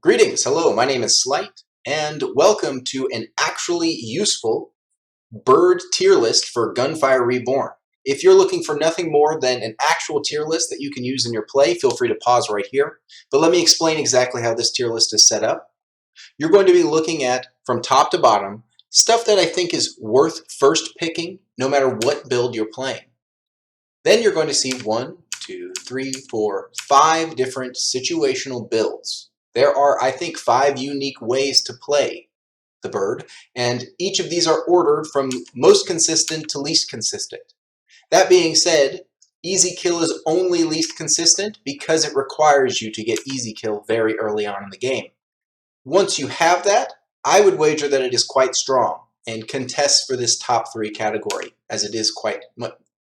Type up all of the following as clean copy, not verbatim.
Greetings, hello, my name is Slight, and welcome to an actually useful bird tier list for Gunfire Reborn. If you're looking for nothing more than an actual tier list that you can use in your play, feel free to pause right here. But let me explain exactly how this tier list is set up. You're going to be looking at, from top to bottom, stuff that I think is worth first picking, no matter what build you're playing. Then you're going to see 1, 2, 3, 4, 5 different situational builds. There are, I think, 5 unique ways to play the bird, and each of these are ordered from most consistent to least consistent. That being said, easy kill is only least consistent because it requires you to get easy kill very early on in the game. Once you have that, I would wager that it is quite strong and contests for this top 3 category, as it is quite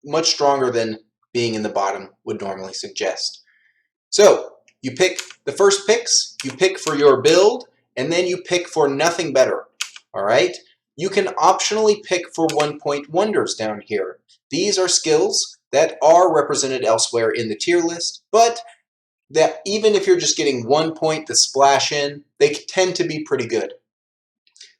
much stronger than being in the bottom would normally suggest. So you pick the first picks, you pick for your build, and then you pick for nothing better. All right? You can optionally pick for 1-point wonders down here. These are skills that are represented elsewhere in the tier list, but that even if you're just getting 1 point to splash in, they tend to be pretty good.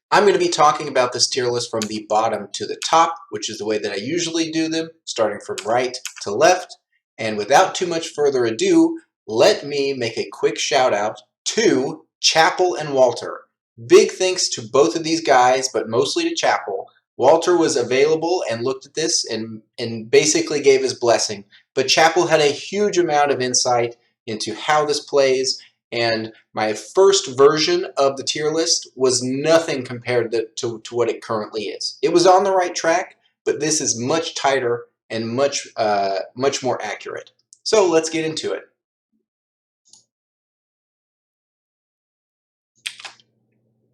I'm going to be talking about this tier list from the bottom to the top, which is the way that I usually do them, starting from right to left. And without too much further ado, let me make a quick shout out to Chapel and Walter. Big thanks to both of these guys, but mostly to Chapel. Walter was available and looked at this and basically gave his blessing. But Chapel had a huge amount of insight into how this plays, and my first version of the tier list was nothing compared to what it currently is. It was on the right track, but this is much tighter and much more accurate. So let's get into it.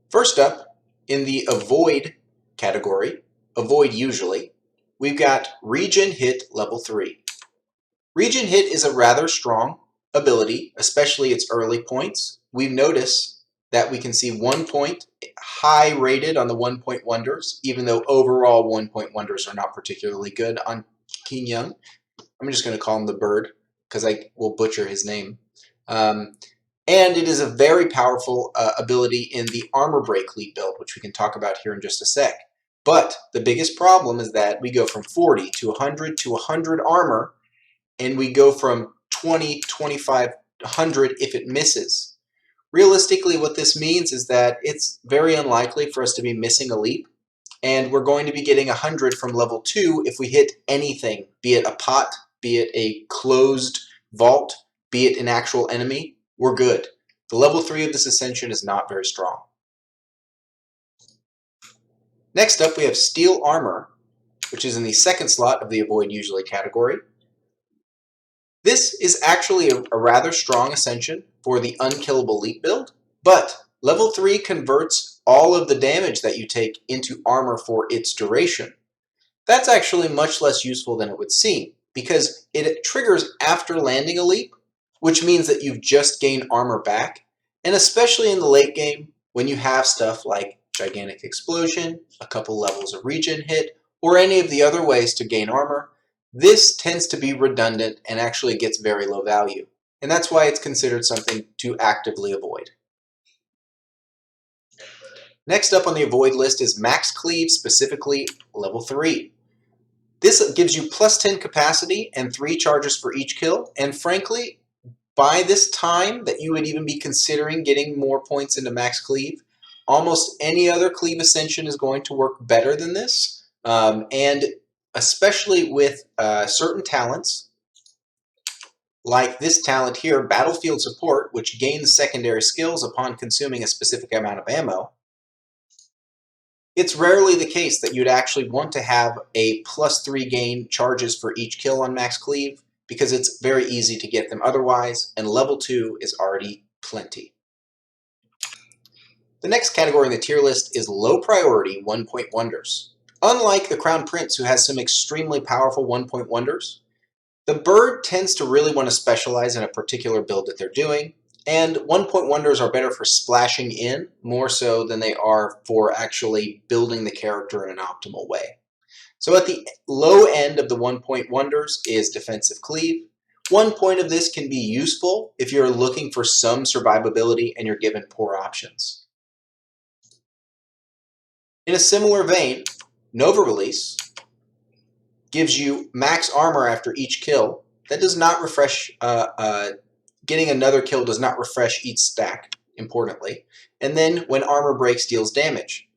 First up, in the avoid category, avoid usually, we've got Regen Hit level 3. Regen Hit is a rather strong ability, especially its early points. We notice that we can see 1 point high rated on the 1-point wonders, even though overall 1-point wonders are not particularly good on Qing Yan. I'm just going to call him the bird because I will butcher his name. And it is a very powerful ability in the armor break leap build, which we can talk about here in just a sec. But the biggest problem is that we go from 40 to 100 to 100 armor, and we go from 20, 25, 100 if it misses. Realistically, what this means is that it's very unlikely for us to be missing a leap, and we're going to be getting 100 from level 2 if we hit anything, be it a pot, be it a closed vault, be it an actual enemy. We're good. The level 3 of this Ascension is not very strong. Next up, we have Steel Armor, which is in the second slot of the Avoid Usually category. This is actually a rather strong Ascension for the Unkillable Leap build, but level 3 converts all of the damage that you take into armor for its duration. That's actually much less useful than it would seem, because it triggers after landing a leap, which means that you've just gained armor back, and especially in the late game, when you have stuff like Gigantic Explosion, a couple levels of Regen Hit, or any of the other ways to gain armor, this tends to be redundant and actually gets very low value. And that's why it's considered something to actively avoid. Next up on the avoid list is Max Cleave, specifically level 3. This gives you plus 10 capacity and 3 charges for each kill, and frankly, by this time that you would even be considering getting more points into Max Cleave, almost any other Cleave Ascension is going to work better than this, and especially with certain talents, like this talent here, Battlefield Support, which gains secondary skills upon consuming a specific amount of ammo. It's rarely the case that you'd actually want to have a plus 3 gain charges for each kill on Max Cleave, because it's very easy to get them otherwise, and level 2 is already plenty. The next category in the tier list is low priority 1-point wonders. Unlike the Crown Prince, who has some extremely powerful 1-point wonders, the bird tends to really want to specialize in a particular build that they're doing, and 1-point wonders are better for splashing in more so than they are for actually building the character in an optimal way. So at the low end of the 1-point wonders is Defensive Cleave, 1 point of this can be useful if you're looking for some survivability and you're given poor options. In a similar vein, Nova Release gives you max armor after each kill. That does not refresh, getting another kill does not refresh each stack, importantly. And then when armor breaks, deals damage.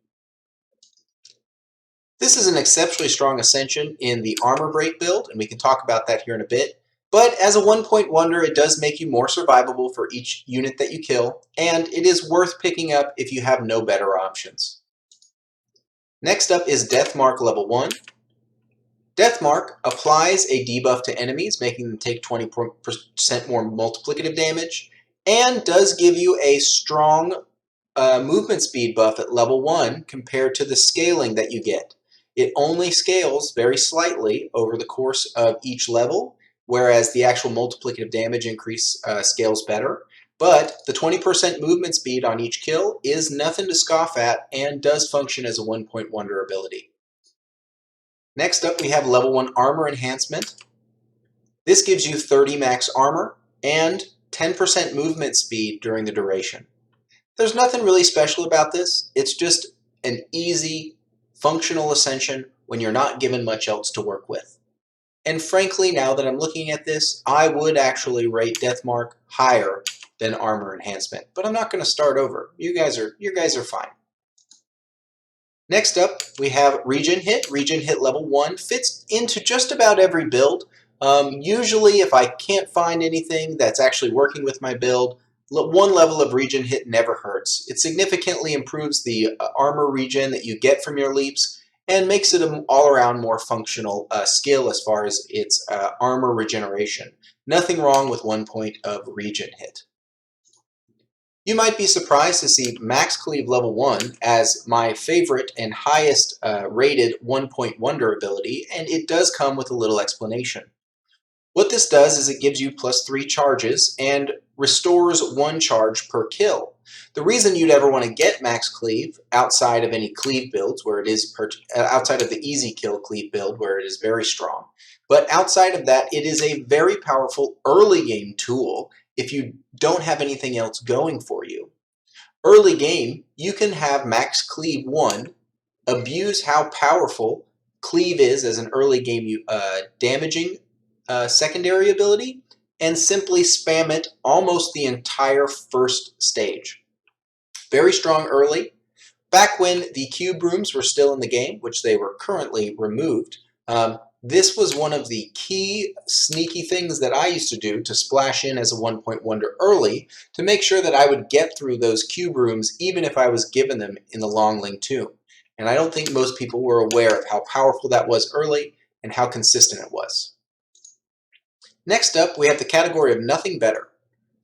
This is an exceptionally strong Ascension in the armor break build, and we can talk about that here in a bit. But as a 1-point wonder, it does make you more survivable for each unit that you kill, and it is worth picking up if you have no better options. Next up is Deathmark level 1. Deathmark applies a debuff to enemies, making them take 20% more multiplicative damage, and does give you a strong movement speed buff at level 1 compared to the scaling that you get. It only scales very slightly over the course of each level, whereas the actual multiplicative damage increase scales better. But the 20% movement speed on each kill is nothing to scoff at and does function as a 1-point wonder ability. Next up, we have level 1 armor enhancement. This gives you 30 max armor and 10% movement speed during the duration. There's nothing really special about this. It's just an easy, functional Ascension when you're not given much else to work with. And frankly, now that I'm looking at this, I would actually rate Deathmark higher than armor enhancement. But I'm not going to start over. You guys are fine. Next up, we have Regen Hit. Regen Hit level 1 fits into just about every build. Usually, if I can't find anything that's actually working with my build, 1 level of Regen Hit never hurts. It significantly improves the armor regen that you get from your leaps and makes it an all-around more functional skill as far as its armor regeneration. Nothing wrong with 1 point of Regen Hit. You might be surprised to see Max Cleave level 1 as my favorite and highest rated 1-point wonder ability, and it does come with a little explanation. What this does is it gives you +3 charges and restores 1 charge per kill. The reason you'd ever want to get Max Cleave outside of any Cleave builds, where it is outside of the easy kill Cleave build, where it is very strong, but outside of that, it is a very powerful early game tool if you don't have anything else going for you. Early game, you can have Max Cleave 1, abuse how powerful Cleave is as an early game damaging secondary ability, and simply spam it almost the entire first stage. Very strong early. Back when the cube rooms were still in the game, which they were currently removed, this was one of the key sneaky things that I used to do to splash in as a 1-point wonder early to make sure that I would get through those cube rooms even if I was given them in the Longling tomb. And I don't think most people were aware of how powerful that was early and how consistent it was. Next up, we have the category of Nothing Better.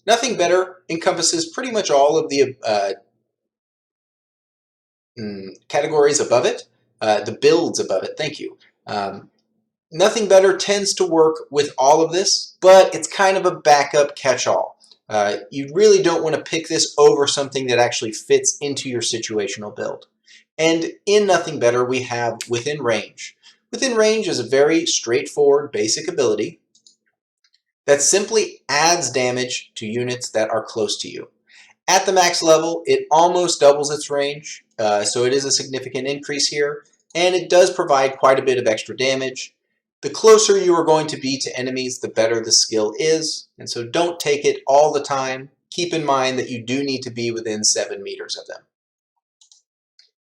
Nothing Better encompasses pretty much all of the categories above it, the builds above it, thank you. Nothing Better tends to work with all of this, but it's kind of a backup catch-all. You really don't want to pick this over something that actually fits into your situational build. And in Nothing Better, we have Within Range. Within Range is a very straightforward basic ability that simply adds damage to units that are close to you. At the max level, it almost doubles its range, so it is a significant increase here, and it does provide quite a bit of extra damage. The closer you are going to be to enemies, the better the skill is, and so don't take it all the time. Keep in mind that you do need to be within 7 meters of them.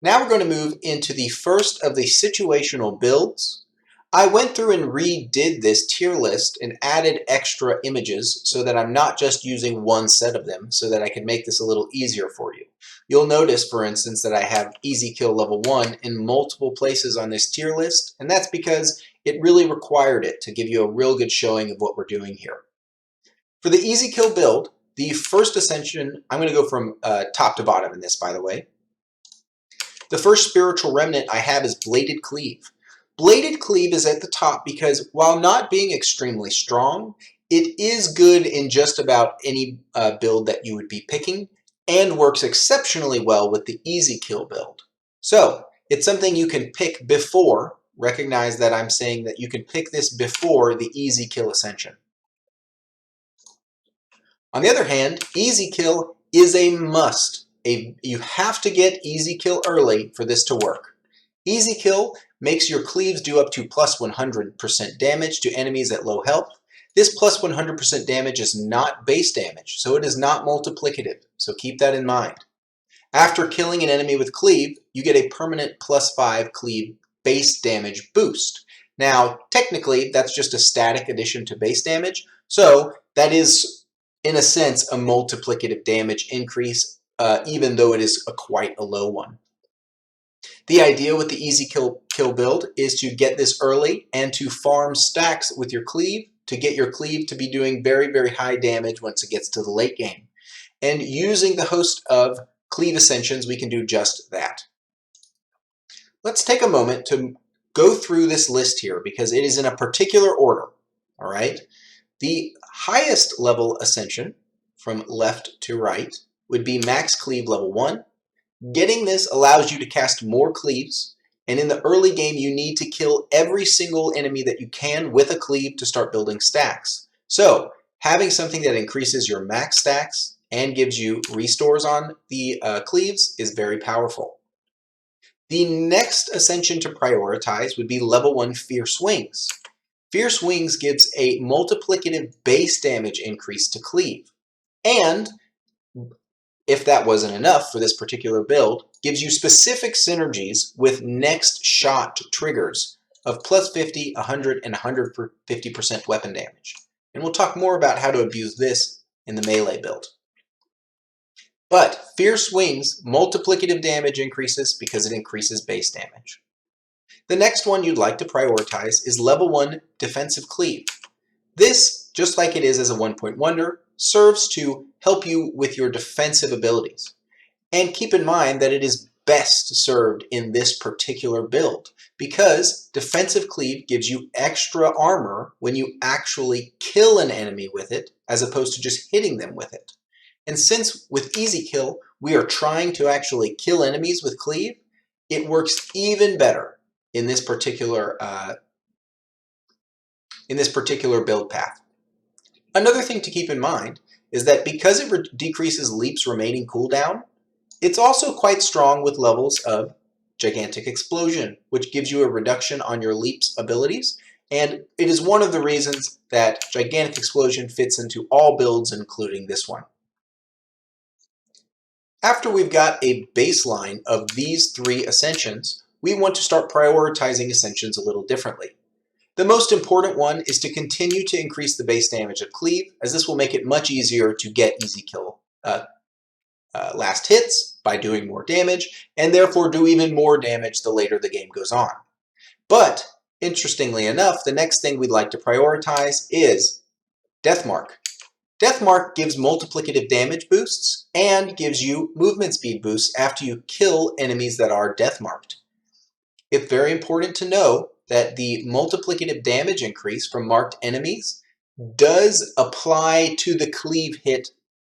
Now we're going to move into the first of the situational builds. I went through and redid this tier list and added extra images so that I'm not just using one set of them, so that I can make this a little easier for you. You'll notice, for instance, that I have Easy Kill level 1 in multiple places on this tier list, and that's because it really required it to give you a real good showing of what we're doing here. For the Easy Kill build, the first Ascension, I'm going to go from top to bottom in this, by the way. The first Spiritual Remnant I have is Bladed Cleave. Bladed Cleave is at the top because while not being extremely strong, it is good in just about any build that you would be picking and works exceptionally well with the Easy Kill build. So it's something you can pick before. Recognize that I'm saying that you can pick this before the Easy Kill Ascension. On the other hand, easy kill is a must. You have to get easy kill early for this to work. Easy kill makes your cleaves do up to plus 100% damage to enemies at low health. This plus 100% damage is not base damage, so it is not multiplicative, so keep that in mind. After killing an enemy with Cleave, you get a permanent plus 5 Cleave base damage boost. Now, technically, that's just a static addition to base damage, so that is, in a sense, a multiplicative damage increase, even though it is quite a low one. The idea with the easy kill build is to get this early and to farm stacks with your Cleave to get your Cleave to be doing very, very high damage once it gets to the late game. And using the host of Cleave Ascensions, we can do just that. Let's take a moment to go through this list here because it is in a particular order, all right? The highest level Ascension, from left to right, would be Max Cleave level 1. Getting this allows you to cast more Cleaves, and in the early game you need to kill every single enemy that you can with a Cleave to start building stacks. So, having something that increases your max stacks and gives you restores on the Cleaves is very powerful. The next Ascension to prioritize would be level 1 Fierce Wings. Fierce Wings gives a multiplicative base damage increase to Cleave, and if that wasn't enough for this particular build, gives you specific synergies with next shot triggers of plus 50, 100, and 150% weapon damage. And we'll talk more about how to abuse this in the melee build. But Fierce Wings multiplicative damage increases because it increases base damage. The next one you'd like to prioritize is level 1 Defensive Cleave. This, just like it is as a 1-point wonder, serves to help you with your defensive abilities. And keep in mind that it is best served in this particular build because Defensive Cleave gives you extra armor when you actually kill an enemy with it as opposed to just hitting them with it. And since with Easy Kill we are trying to actually kill enemies with Cleave, it works even better in this particular build path. Another thing to keep in mind is that because it decreases Leap's remaining cooldown, it's also quite strong with levels of Gigantic Explosion, which gives you a reduction on your Leap's abilities, and it is one of the reasons that Gigantic Explosion fits into all builds, including this one. After we've got a baseline of these 3 Ascensions, we want to start prioritizing Ascensions a little differently. The most important one is to continue to increase the base damage of Cleave, as this will make it much easier to get easy kill last hits by doing more damage, and therefore do even more damage the later the game goes on. But, interestingly enough, the next thing we'd like to prioritize is Deathmark. Deathmark gives multiplicative damage boosts and gives you movement speed boosts after you kill enemies that are deathmarked. It's very important to know that the multiplicative damage increase from marked enemies does apply to the Cleave hit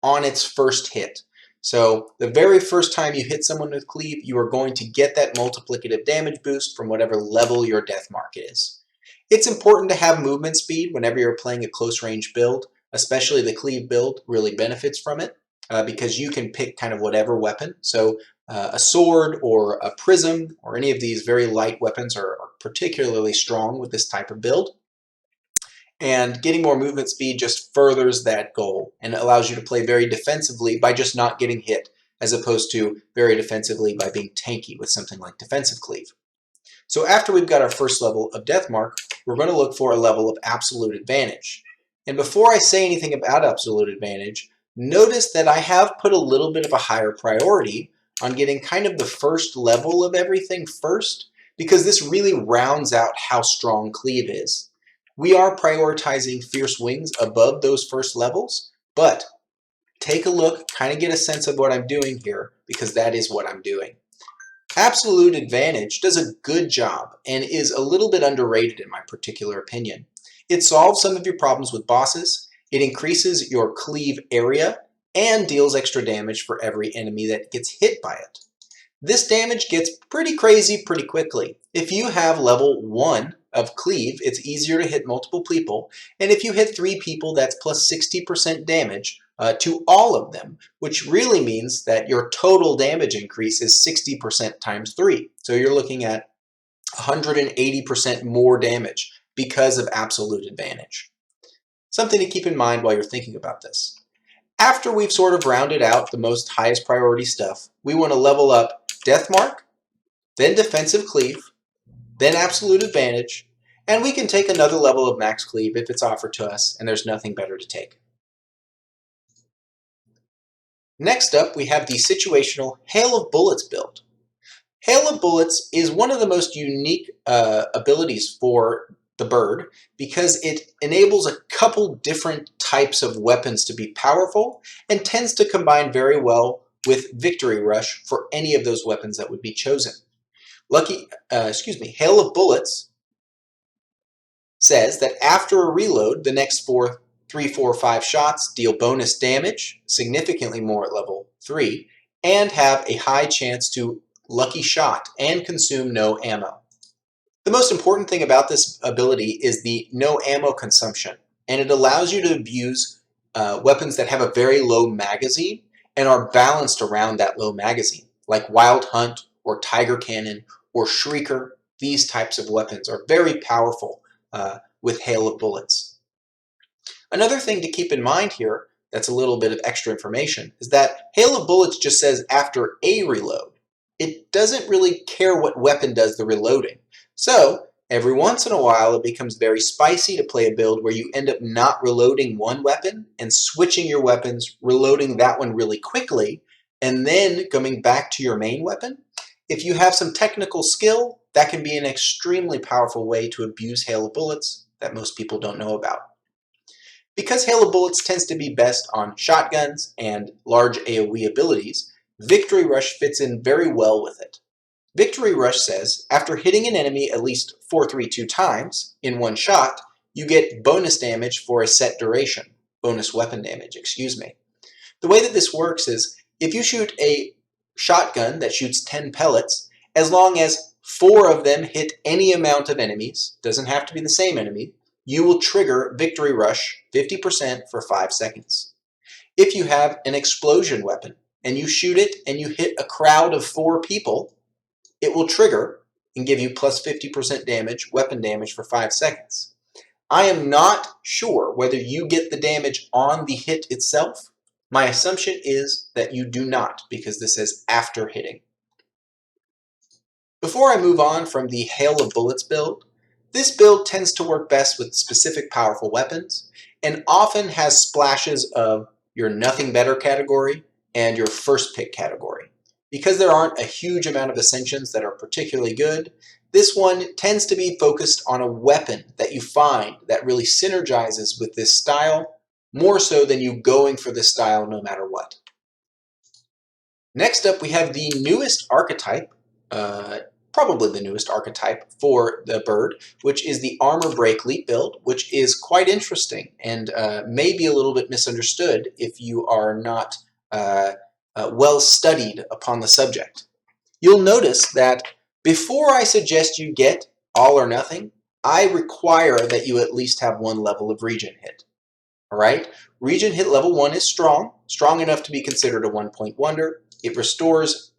on its first hit. So the very first time you hit someone with Cleave, you are going to get that multiplicative damage boost from whatever level your death mark is. It's important to have movement speed whenever you're playing a close range build, especially the Cleave build really benefits from it because you can pick kind of whatever weapon. So a sword or a prism or any of these very light weapons are particularly strong with this type of build. And getting more movement speed just furthers that goal and allows you to play very defensively by just not getting hit, as opposed to very defensively by being tanky with something like Defensive Cleave. So after we've got our first level of Deathmark, we're going to look for a level of Absolute Advantage. And before I say anything about Absolute Advantage, notice that I have put a little bit of a higher priority on getting kind of the first level of everything first, because this really rounds out how strong Cleave is. We are prioritizing Fierce Wings above those first levels, but take a look, kind of get a sense of what I'm doing here, because that is what I'm doing. Absolute Advantage does a good job and is a little bit underrated in my particular opinion. It solves some of your problems with bosses, it increases your Cleave area, and deals extra damage for every enemy that gets hit by it. This damage gets pretty crazy pretty quickly. If you have level 1 of Cleave, it's easier to hit multiple people, and if you hit 3 people, that's plus 60% damage to all of them, which really means that your total damage increase is 60% times 3. So you're looking at 180% more damage because of absolute advantage. Something to keep in mind while you're thinking about this. After we've sort of rounded out the most highest priority stuff, we want to level up Death Mark, then Defensive Cleave, then Absolute Advantage, and we can take another level of Max Cleave if it's offered to us and there's nothing better to take. Next up, we have the situational Hail of Bullets build. Hail of Bullets is one of the most unique abilities for the bird because it enables a couple different types of weapons to be powerful and tends to combine very well with Victory Rush for any of those weapons that would be chosen. Hail of Bullets says that after a reload, the next 3, 4, 5 shots deal bonus damage, significantly more at level 3, and have a high chance to lucky shot and consume no ammo. The most important thing about this ability is the no ammo consumption, and it allows you to abuse weapons that have a very low magazine and are balanced around that low magazine, like Wild Hunt or Tiger Cannon or Shrieker. These types of weapons are very powerful with Hail of Bullets. Another thing to keep in mind here, that's a little bit of extra information, is that Hail of Bullets just says after a reload. It doesn't really care what weapon does the reloading. So every once in a while it becomes very spicy to play a build where you end up not reloading one weapon and switching your weapons, reloading that one really quickly, and then coming back to your main weapon. If you have some technical skill, that can be an extremely powerful way to abuse Hail of Bullets that most people don't know about. Because Hail of Bullets tends to be best on shotguns and large AoE abilities, Victory Rush fits in very well with it. Victory Rush says, after hitting an enemy at least 4-3-2 times in one shot, you get bonus damage for a set duration. Bonus weapon damage, excuse me. The way that this works is, if you shoot a shotgun that shoots 10 pellets, as long as 4 of them hit any amount of enemies, doesn't have to be the same enemy, you will trigger Victory Rush 50% for 5 seconds. If you have an explosion weapon and you shoot it and you hit a crowd of 4 people, it will trigger and give you plus 50% damage, weapon damage for 5 seconds. I am not sure whether you get the damage on the hit itself. My assumption is that you do not, because this says after hitting. Before I move on from the Hail of Bullets build, this build tends to work best with specific powerful weapons and often has splashes of your nothing better category and your first pick category. Because there aren't a huge amount of ascensions that are particularly good, this one tends to be focused on a weapon that you find that really synergizes with this style, more so than you going for this style no matter what. Next up, we have the newest archetype, probably the newest archetype for the bird, which is the Armor Break Leap build, which is quite interesting and may be a little bit misunderstood if you are not well studied upon the subject. You'll notice that before I suggest you get all or nothing, I require that you at least have 1 level of regen hit. All right? Regen hit level 1 is strong enough to be considered a 1-point wonder. It restores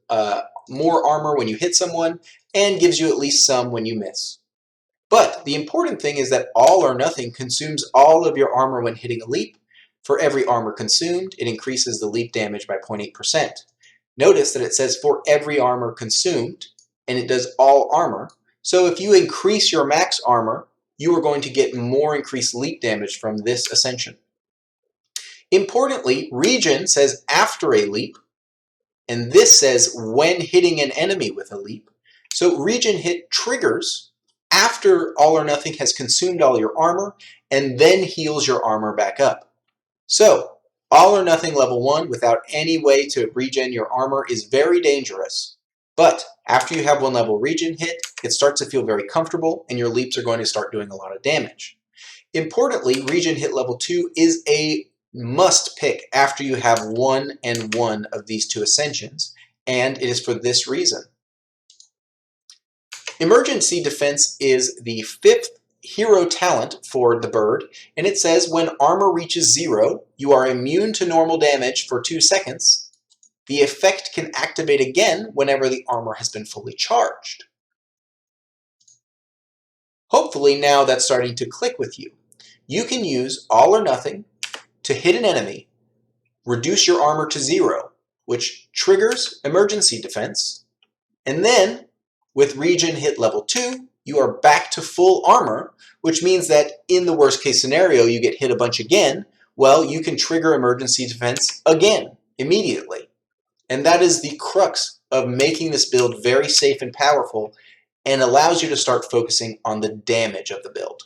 more armor when you hit someone and gives you at least some when you miss. But the important thing is that all or nothing consumes all of your armor when hitting a leap. For every armor consumed, it increases the leap damage by 0.8%. Notice that it says for every armor consumed, and it does all armor. So if you increase your max armor, you are going to get more increased leap damage from this ascension. Importantly, regen says after a leap, and this says when hitting an enemy with a leap. So regen hit triggers after all or nothing has consumed all your armor and then heals your armor back up. So all or nothing level 1 without any way to regen your armor is very dangerous. But after you have 1 level regen hit, it starts to feel very comfortable and your leaps are going to start doing a lot of damage. Importantly, regen hit level 2 is a must pick after you have 1 and 1 of these 2 ascensions, and it is for this reason. Emergency defense is the 5th hero talent for the bird, and it says when armor reaches 0, you are immune to normal damage for 2 seconds. The effect can activate again whenever the armor has been fully charged. Hopefully now that's starting to click with you. You can use all or nothing to hit an enemy, reduce your armor to 0, which triggers emergency defense, and then with region hit level 2, you are back to full armor, which means that in the worst case scenario you get hit a bunch again. Well, you can trigger emergency defense again immediately. And that is the crux of making this build very safe and powerful, and allows you to start focusing on the damage of the build.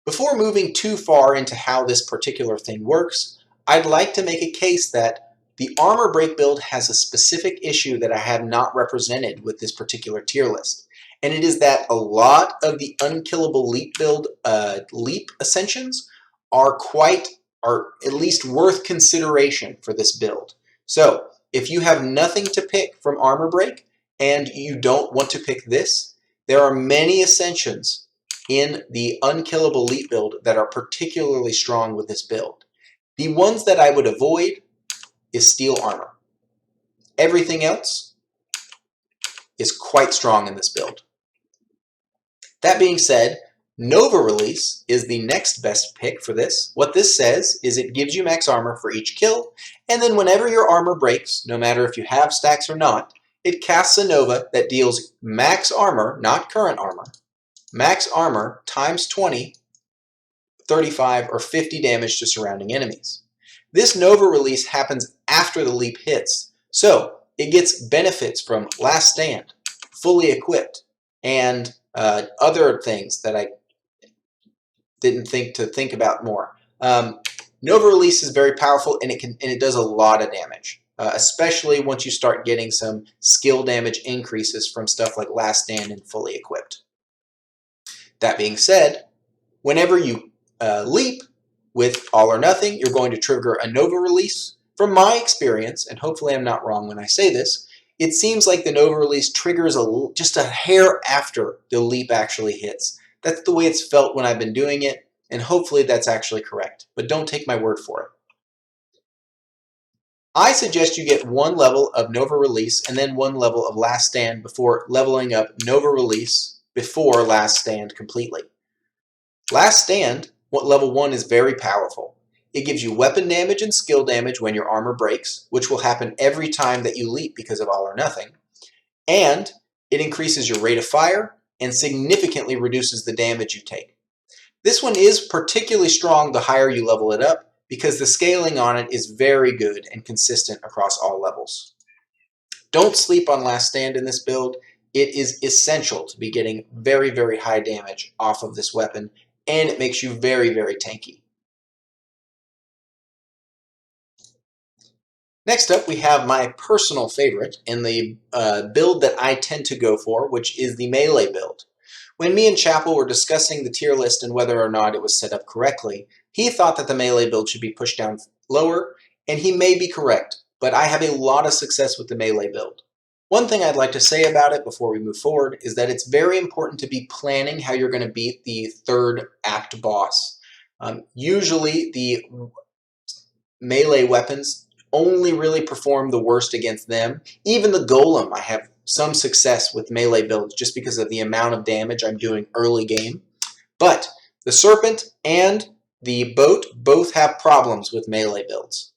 Before moving too far into how this particular thing works, I'd like to make a case that the armor break build has a specific issue that I have not represented with this particular tier list. And it is that a lot of the Unkillable Leap build Leap Ascensions are at least worth consideration for this build. So if you have nothing to pick from armor break and you don't want to pick this, there are many Ascensions in the Unkillable Leap build that are particularly strong with this build. The ones that I would avoid is steel armor. Everything else is quite strong in this build. That being said, Nova Release is the next best pick for this. What this says is it gives you max armor for each kill, and then whenever your armor breaks, no matter if you have stacks or not, it casts a Nova that deals max armor, not current armor, max armor times 20, 35, or 50 damage to surrounding enemies. This Nova Release happens after the leap hits, so it gets benefits from Last Stand, fully equipped, and other things that I didn't think about more. Nova Release is very powerful, and it does a lot of damage, especially once you start getting some skill damage increases from stuff like Last Stand and fully equipped. That being said, whenever you leap with all or nothing, you're going to trigger a Nova Release. From my experience, and hopefully I'm not wrong when I say this, it seems like the Nova Release triggers just a hair after the leap actually hits. That's the way it's felt when I've been doing it, and hopefully that's actually correct, but don't take my word for it. I suggest you get 1 level of Nova Release and then 1 level of Last Stand before leveling up Nova Release before Last Stand completely. Last Stand, level 1, is very powerful. It gives you weapon damage and skill damage when your armor breaks, which will happen every time that you leap because of all or nothing. And it increases your rate of fire and significantly reduces the damage you take. This one is particularly strong the higher you level it up because the scaling on it is very good and consistent across all levels. Don't sleep on Last Stand in this build. It is essential to be getting very, very high damage off of this weapon, and it makes you very, very tanky. Next up, we have my personal favorite in the build that I tend to go for, which is the melee build. When me and Chapel were discussing the tier list and whether or not it was set up correctly, he thought that the melee build should be pushed down lower, and he may be correct, but I have a lot of success with the melee build. One thing I'd like to say about it before we move forward is that it's very important to be planning how you're going to beat the 3rd act boss. Usually the melee weapons only really perform the worst against them. Even the Golem, I have some success with melee builds just because of the amount of damage I'm doing early game. But the Serpent and the Boat both have problems with melee builds.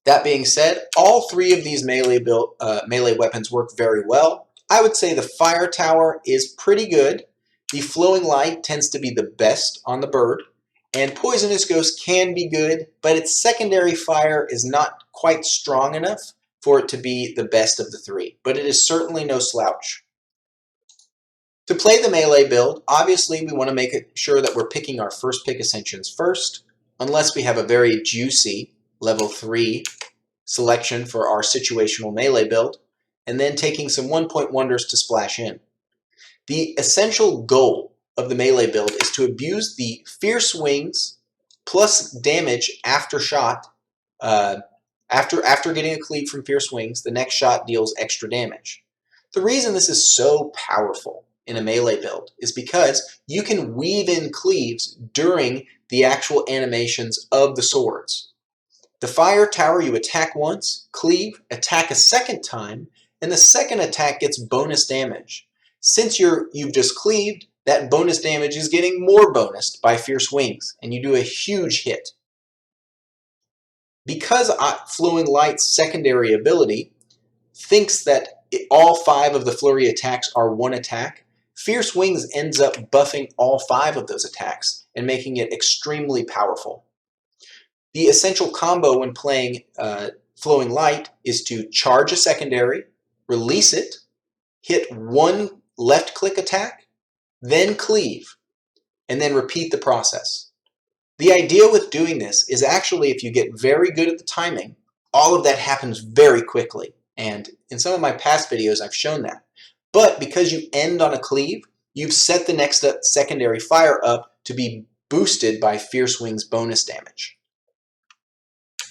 That being said, all 3 of these melee weapons work very well. I would say the Fire Tower is pretty good. The Flowing Light tends to be the best on the bird. And Poisonous Ghost can be good, but its secondary fire is not quite strong enough for it to be the best of the 3. But it is certainly no slouch. To play the melee build, obviously we want to make sure that we're picking our first pick Ascensions first, unless we have a very juicy level 3 selection for our situational melee build, and then taking some 1-point wonders to splash in. The essential goal of the melee build is to abuse the Fierce Wings plus damage after shot. After getting a cleave from Fierce Wings, the next shot deals extra damage. The reason this is so powerful in a melee build is because you can weave in cleaves during the actual animations of the swords. The fire tower, you attack once, cleave, attack a second time, and the second attack gets bonus damage. Since you've just cleaved, that bonus damage is getting more bonused by Fierce Wings, and you do a huge hit. Because Flowing Light's secondary ability thinks that all 5 of the flurry attacks are one attack, Fierce Wings ends up buffing all 5 of those attacks and making it extremely powerful. The essential combo when playing Flowing Light is to charge a secondary, release it, hit 1 left click attack, then cleave, and then repeat the process. The idea with doing this is actually if you get very good at the timing, all of that happens very quickly. And in some of my past videos, I've shown that. But because you end on a cleave, you've set the next secondary fire up to be boosted by Fierce Wings bonus damage.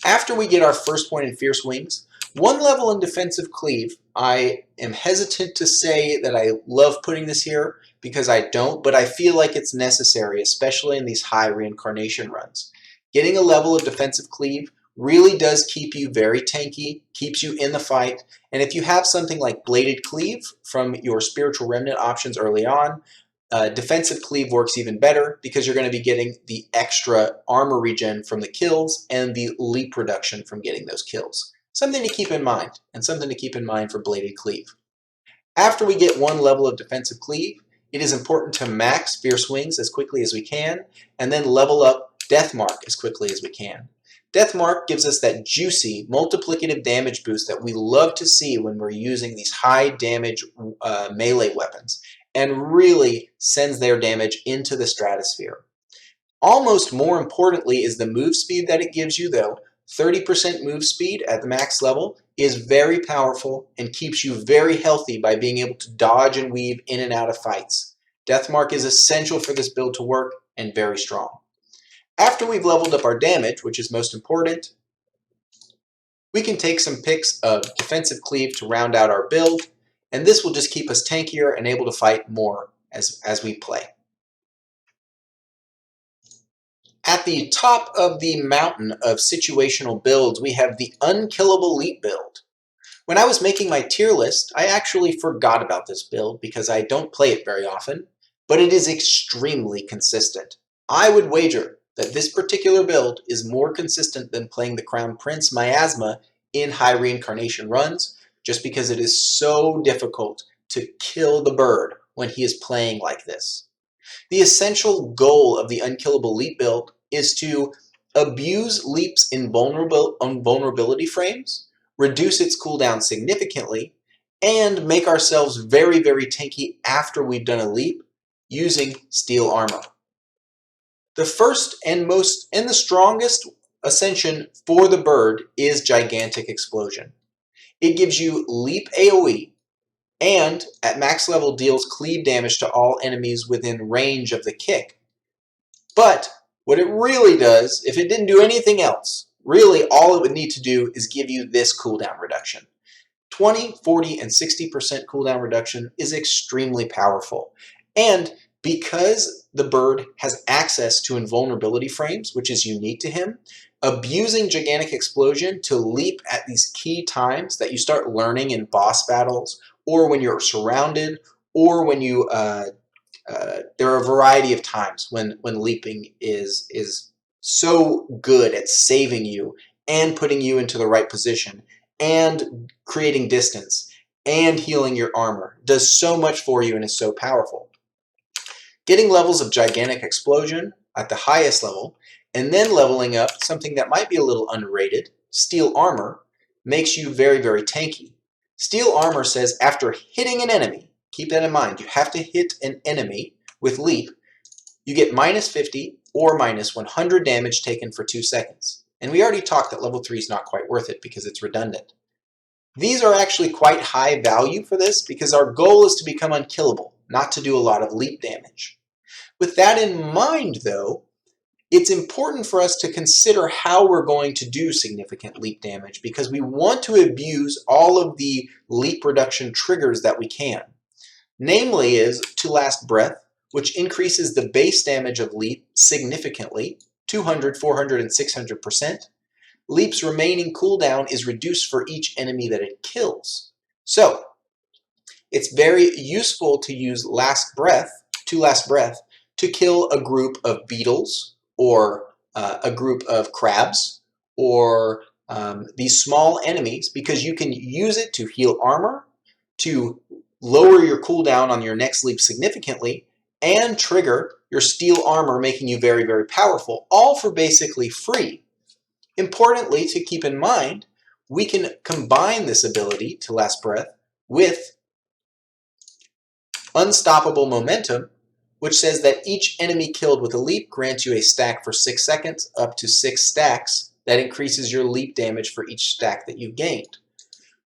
After we get our first point in Fierce Wings, 1 level in defensive cleave, I am hesitant to say that I love putting this here because I don't, but I feel like it's necessary, especially in these high reincarnation runs. Getting a level of defensive cleave really does keep you very tanky, keeps you in the fight, and if you have something like Bladed Cleave from your Spiritual Remnant options early on, defensive cleave works even better because you're going to be getting the extra armor regen from the kills and the leap reduction from getting those kills. Something to keep in mind, and something to keep in mind for Bladed Cleave. After we get 1 level of defensive cleave, it is important to max Fierce Wings as quickly as we can, and then level up Deathmark as quickly as we can. Deathmark gives us that juicy, multiplicative damage boost that we love to see when we're using these high damage melee weapons, and really sends their damage into the stratosphere. Almost more importantly is the move speed that it gives you, though. 30% move speed at the max level is very powerful and keeps you very healthy by being able to dodge and weave in and out of fights. Deathmark is essential for this build to work and very strong. After we've leveled up our damage, which is most important, we can take some picks of defensive cleave to round out our build, and this will just keep us tankier and able to fight more as we play. At the top of the mountain of situational builds, we have the Unkillable Leap build. When I was making my tier list, I actually forgot about this build because I don't play it very often, but it is extremely consistent. I would wager that this particular build is more consistent than playing the Crown Prince Miasma in high reincarnation runs, just because it is so difficult to kill the bird when he is playing like this. The essential goal of the Unkillable Leap build is to abuse Leap's invulnerability frames, reduce its cooldown significantly, and make ourselves very, very tanky after we've done a leap using steel armor. The first and the strongest ascension for the bird is Gigantic Explosion. It gives you leap AoE, and at max level deals cleave damage to all enemies within range of the kick. But what it really does, if it didn't do anything else, really all it would need to do is give you this cooldown reduction. 20, 40, and 60% cooldown reduction is extremely powerful. And because the bird has access to invulnerability frames, which is unique to him, abusing Gigantic Explosion to leap at these key times that you start learning in boss battles, or when you're surrounded, or when you there are a variety of times when leaping is so good at saving you and putting you into the right position and creating distance and healing your armor. It does so much for you and is so powerful. Getting levels of Gigantic Explosion at the highest level and then leveling up something that might be a little underrated, Steel Armor, makes you very, very tanky. Steel Armor says after hitting an enemy, keep that in mind, you have to hit an enemy with Leap, you get minus 50 or minus 100 damage taken for 2 seconds. And we already talked that level 3 is not quite worth it because it's redundant. These are actually quite high value for this because our goal is to become unkillable, not to do a lot of leap damage. With that in mind, though, it's important for us to consider how we're going to do significant leap damage because we want to abuse all of the leap reduction triggers that we can. Namely is To Last Breath, which increases the base damage of Leap significantly, 200, 400, and 600%. Leap's remaining cooldown is reduced for each enemy that it kills. So, it's very useful to use To Last Breath, to kill a group of beetles or a group of crabs or these small enemies, because you can use it to heal armor, to lower your cooldown on your next leap significantly, and trigger your steel armor, making you very, very powerful, all for basically free. Importantly, to keep in mind, we can combine this ability, To Last Breath, with Unstoppable Momentum, which says that each enemy killed with a leap grants you a stack for 6 seconds, up to 6 stacks. That increases your leap damage for each stack that you've gained.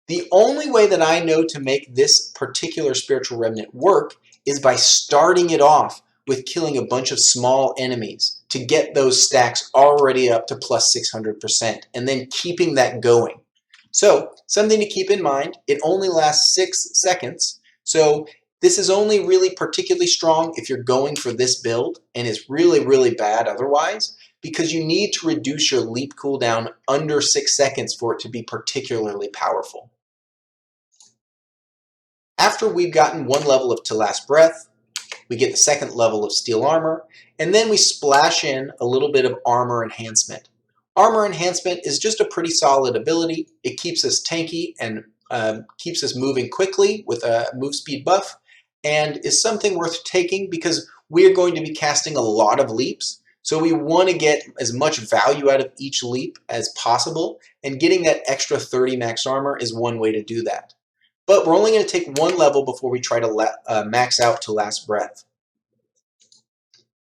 The only way that I know to make this particular spiritual remnant work is by starting it off with killing a bunch of small enemies to get those stacks already up to plus 600%, and then keeping that going. So, something to keep in mind, it only lasts 6 seconds, so this is only really particularly strong if you're going for this build, and it's really, really bad otherwise, because you need to reduce your leap cooldown under 6 seconds for it to be particularly powerful. After we've gotten one level of To Last Breath, we get the second level of Steel Armor, and then we splash in a little bit of Armor Enhancement. Armor Enhancement is just a pretty solid ability. It keeps us tanky and keeps us moving quickly with a move speed buff, and is something worth taking because we're going to be casting a lot of leaps. So we want to get as much value out of each leap as possible, and getting that extra 30 max armor is one way to do that. But we're only going to take one level before we try to max out To Last Breath.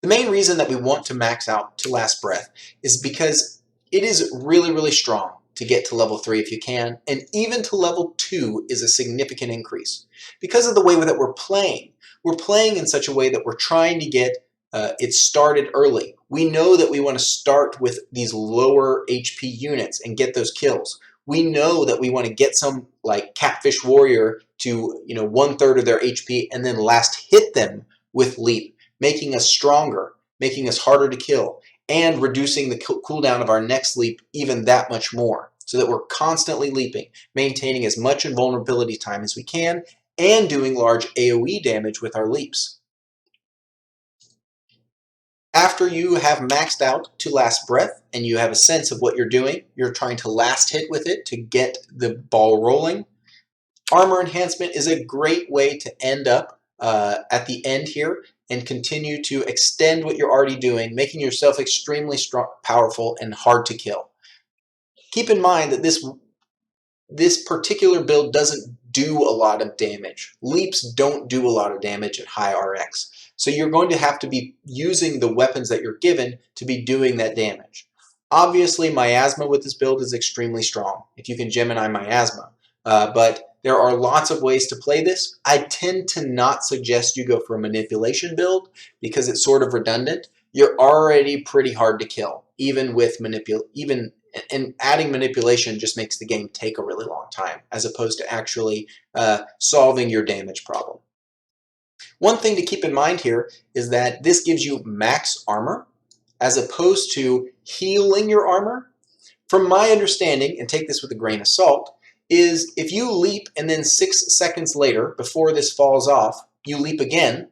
The main reason that we want to max out To Last Breath is because it is really, really strong to get to level 3 if you can, and even to level 2 is a significant increase. Because of the way that we're playing in such a way that we're trying to get it started early. We know that we want to start with these lower HP units and get those kills. We know that we want to get some like Catfish Warrior to 1/3 of their HP and then last hit them with Leap, making us stronger, making us harder to kill, and reducing the cooldown of our next leap even that much more, so that we're constantly leaping, maintaining as much invulnerability time as we can, and doing large AoE damage with our leaps. After you have maxed out To Last Breath and you have a sense of what you're doing, you're trying to last hit with it to get the ball rolling. Armor Enhancement is a great way to end up at the end here and continue to extend what you're already doing, making yourself extremely strong, powerful, and hard to kill. Keep in mind that this particular build doesn't do a lot of damage. Leaps don't do a lot of damage at high RX. So you're going to have to be using the weapons that you're given to be doing that damage. Obviously, miasma with this build is extremely strong, if you can Gemini miasma. But there are lots of ways to play this. I tend to not suggest you go for a manipulation build because it's sort of redundant. You're already pretty hard to kill, even with and adding manipulation just makes the game take a really long time, as opposed to actually solving your damage problem. One thing to keep in mind here is that this gives you max armor, as opposed to healing your armor. From my understanding, and take this with a grain of salt, is if you leap and then 6 seconds later, before this falls off, you leap again,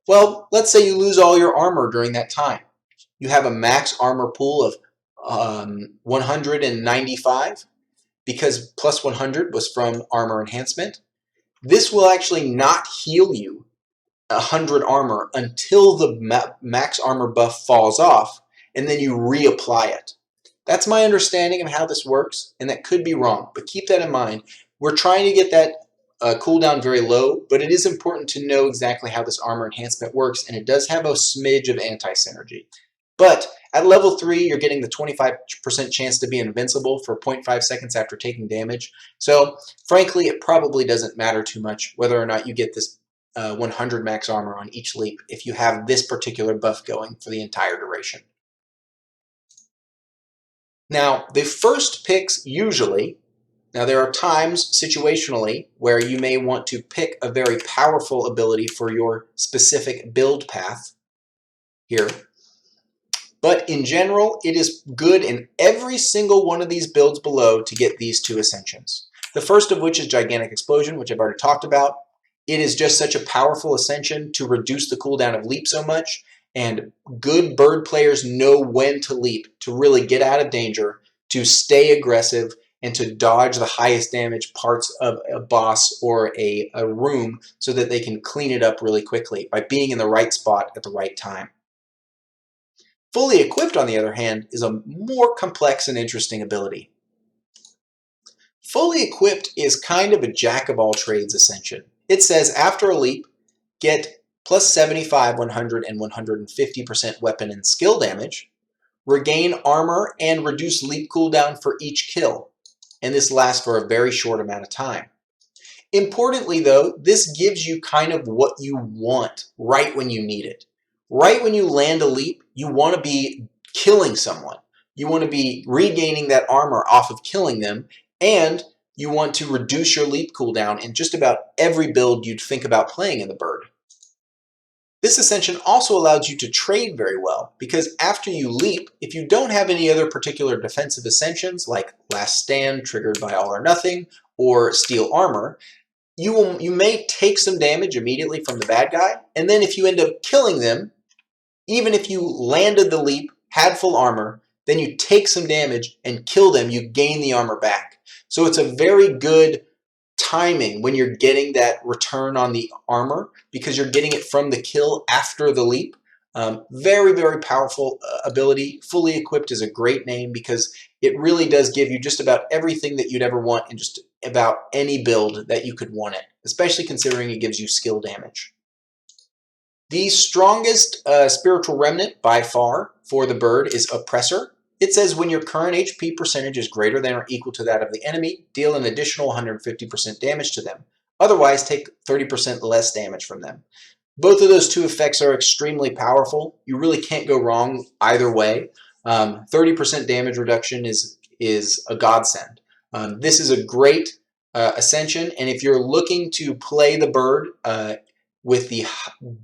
well, let's say you lose all your armor during that time. You have a max armor pool of 195, because plus 100 was from armor enhancement. This will actually not heal you 100 armor until the max armor buff falls off, and then you reapply it. That's my understanding of how this works, and that could be wrong, but keep that in mind. We're trying to get that cooldown very low, but it is important to know exactly how this armor enhancement works, and it does have a smidge of anti-synergy. But at level 3, you're getting the 25% chance to be invincible for 0.5 seconds after taking damage. So, frankly, it probably doesn't matter too much whether or not you get this 100 max armor on each leap if you have this particular buff going for the entire duration. Now, the first picks usually Now there are times, situationally, where you may want to pick a very powerful ability for your specific build path here. But in general, it is good in every single one of these builds below to get these 2 Ascensions. The first of which is Gigantic Explosion, which I've already talked about. It is just such a powerful Ascension to reduce the cooldown of Leap so much, and good bird players know when to leap, to really get out of danger, to stay aggressive, and to dodge the highest damage parts of a boss or a room so that they can clean it up really quickly by being in the right spot at the right time. Fully Equipped, on the other hand, is a more complex and interesting ability. Fully Equipped is kind of a jack-of-all-trades Ascension. It says after a leap, get plus 75, 100, and 150% weapon and skill damage, regain armor, and reduce leap cooldown for each kill. And this lasts for a very short amount of time. Importantly, though, this gives you kind of what you want right when you need it. Right when you land a leap, you want to be killing someone. You want to be regaining that armor off of killing them, and you want to reduce your leap cooldown in just about every build you'd think about playing in the bird. This Ascension also allows you to trade very well, because after you leap, if you don't have any other particular defensive Ascensions, like Last Stand triggered by All or Nothing, or Steel Armor, you may take some damage immediately from the bad guy, and then if you end up killing them, even if you landed the leap, had full armor, then you take some damage and kill them, you gain the armor back. So it's a very good timing when you're getting that return on the armor, because you're getting it from the kill after the leap. Very, very powerful ability. Fully Equipped is a great name because it really does give you just about everything that you'd ever want in just about any build that you could want it, especially considering it gives you skill damage. The strongest spiritual remnant by far for the bird is Oppressor. It says when your current HP percentage is greater than or equal to that of the enemy, deal an additional 150% damage to them. Otherwise, take 30% less damage from them. Both of those 2 effects are extremely powerful. You really can't go wrong either way. 30% damage reduction is a godsend. This is a great Ascension, and if you're looking to play the bird with the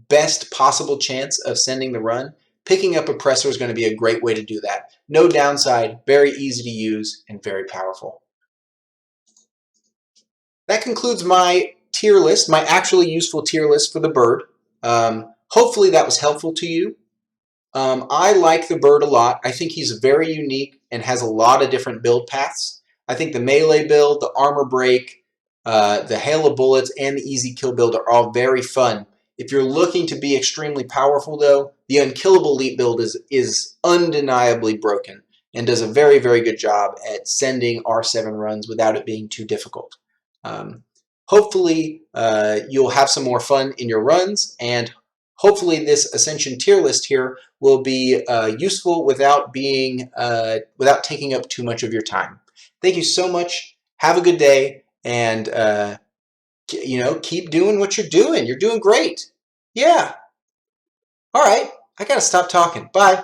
best possible chance of sending the run, picking up Oppressor is going to be a great way to do that. No downside, very easy to use, and very powerful. That concludes my tier list, my actually useful tier list for the bird. Hopefully that was helpful to you. I like the bird a lot. I think he's very unique and has a lot of different build paths. I think the melee build, the armor break, the hail of bullets, and the easy kill build are all very fun. If you're looking to be extremely powerful, though, the Unkillable Leap build is undeniably broken and does a very, very good job at sending R7 runs without it being too difficult. Hopefully, you'll have some more fun in your runs, and hopefully this Ascension tier list here will be useful without taking up too much of your time. Thank you so much. Have a good day. And, keep doing what you're doing. You're doing great. Yeah. All right. I got to stop talking. Bye.